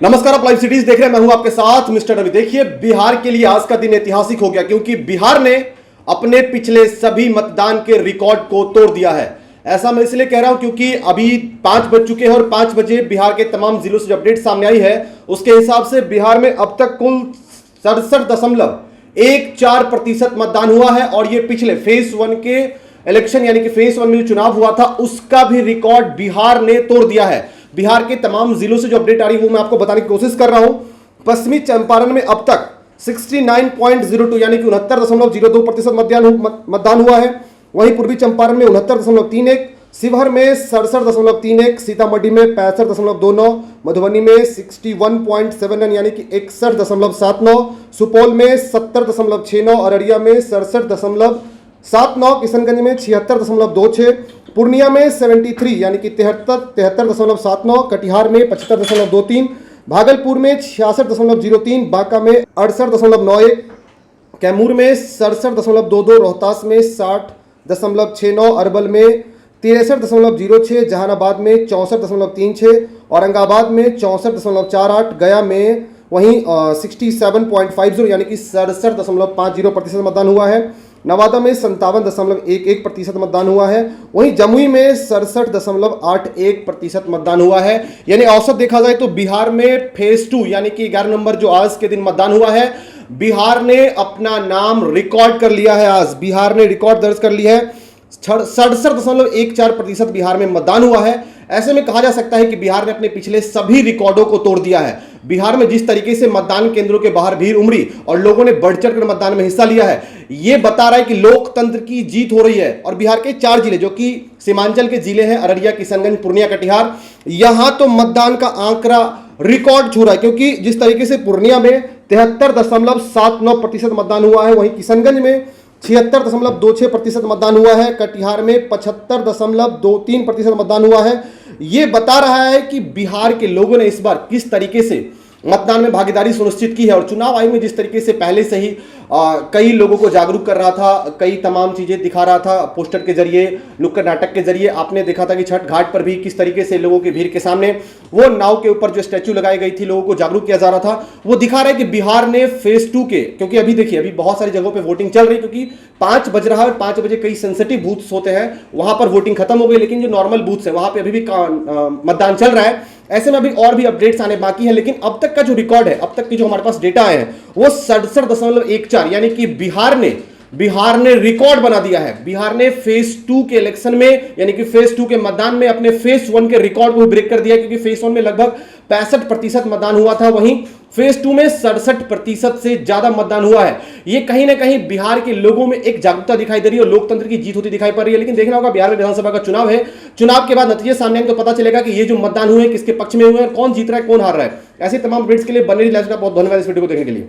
नमस्कार, आप live cities देख रहे हैं। मैं हूं आपके साथ मिस्टर रवि। देखिए, बिहार के लिए आज का दिन ऐतिहासिक हो गया क्योंकि बिहार ने अपने पिछले सभी मतदान के रिकॉर्ड को तोड़ दिया है। ऐसा मैं इसलिए कह रहा हूं क्योंकि अभी 5 बज चुके हैं और 5 बजे बिहार के तमाम जिलों से जो अपडेट सामने आई है उसके हिसाब से बिहार में अब तक कुल 67.14% मतदान हुआ है और ये पिछले फेज 1 के इलेक्शन यानी कि फेज 1 में जो चुनाव हुआ था उसका भी रिकॉर्ड बिहार ने तोड़ दिया है। बिहार के तमाम जिलों से जो अपडेट आ रही है वो मैं आपको बताने की कोशिश कर रहा हूं। पश्चिमी चंपारण में अब तक 69.02 यानी कि 69.02% मतदान हुआ है। वहीं पूर्वी चंपारण में 69.31, शिवहर में 67.31, सीतामढ़ी में 65.29, मधुबनी में 61.79 यानी कि 61.79, सुपौल में 70.69, अररिया में 67.79, किशनगंज में 76.26, पूर्णिया में 73 यानी कि 73.79, कटिहार में 75.23, भागलपुर में 66.03, बांका में 68.91, कैमूर में 67.22, रोहतास में 60.69, अरवल में 63.06, जहानाबाद में 64.36, औरंगाबाद में 64.48, गया में वहीं 67.50 यानी कि 67.50% मतदान हुआ है। नवादा में 57.11% मतदान हुआ है। वहीं जमुई में 67.81% मतदान हुआ है। यानी औसत देखा जाए तो बिहार में फेज 2 यानी कि 11 नंबर जो आज के दिन मतदान हुआ है, बिहार ने अपना नाम रिकॉर्ड कर लिया है। आज बिहार ने रिकॉर्ड दर्ज कर लिया है। 67.14% बिहार में मतदान हुआ है। ऐसे में कहा जा सकता है कि बिहार ने अपने पिछले सभी रिकॉर्डों को तोड़ दिया है। बिहार में जिस तरीके से मतदान केंद्रों के बाहर भीड़ उमड़ी और लोगों ने बढ़ चढ़कर मतदान में हिस्सा लिया है, यह बता रहा है कि लोकतंत्र की जीत हो रही है। और बिहार के 4 जिले जो कि सीमांचल के जिले हैं, अररिया, किशनगंज, पूर्णिया, कटिहार, यहां तो मतदान का आंकड़ा रिकॉर्ड छू रहा है क्योंकि जिस तरीके से पूर्णिया में 73.79% मतदान हुआ है, वहीं किशनगंज में 76.26% मतदान हुआ है, कटिहार में 75.23% मतदान हुआ है। यह बता रहा है कि बिहार के लोगों ने इस बार किस तरीके से मतदान में भागीदारी सुनिश्चित की है और चुनाव आयोग में जिस तरीके से पहले से ही कई लोगों को जागरूक कर रहा था, कई तमाम चीजें दिखा रहा था, पोस्टर के जरिए, नुक्कड़ नाटक के जरिए। आपने देखा था कि छठ घाट पर भी किस तरीके से लोगों की भीड़ के सामने वो नाव के ऊपर जो स्टैचू लगाई गई थी, लोगों को जागरूक किया जा रहा था। वो दिखा रहा है कि बिहार ने फेज 2 के, क्योंकि अभी देखिए अभी बहुत सारी जगहों पर वोटिंग चल रही, क्योंकि 5 बज रहा है और 5 बजे कई सेंसिटिव बूथ्स होते हैं, वहां पर वोटिंग खत्म हो गई, लेकिन जो नॉर्मल बूथ्स है वहां पर अभी भी मतदान चल रहा है। ऐसे में अभी और भी अपडेट्स आने बाकी हैं, लेकिन अब तक का जो रिकॉर्ड है, अब तक की जो हमारे पास डेटा आए हैं वो 67.14 यानी कि बिहार ने रिकॉर्ड बना दिया है। बिहार ने फेज 2 के इलेक्शन में यानी कि फेज 2 के मतदान में अपने फेज 1 के रिकॉर्ड को ब्रेक कर दिया, क्योंकि फेज 1 में लगभग 65% मतदान हुआ था, वहीं फेज 2 में 67% से ज्यादा मतदान हुआ है। ये कहीं ना कहीं बिहार के लोगों में एक जागरूकता दिखाई दे रही है और लोकतंत्र की जीत होती दिखाई पड़ रही है। लेकिन देखना होगा, बिहार में विधानसभा का चुनाव है, चुनाव के बाद नतीजे सामने आएंगे तो पता चलेगा कि ये जो मतदान हुए किसके पक्ष में हुए हैं, कौन जीत रहा है, कौन हार रहा है। ऐसे तमाम अपडेट्स के लिए बने रहिए। बहुत धन्यवाद इस वीडियो को देखने के लिए।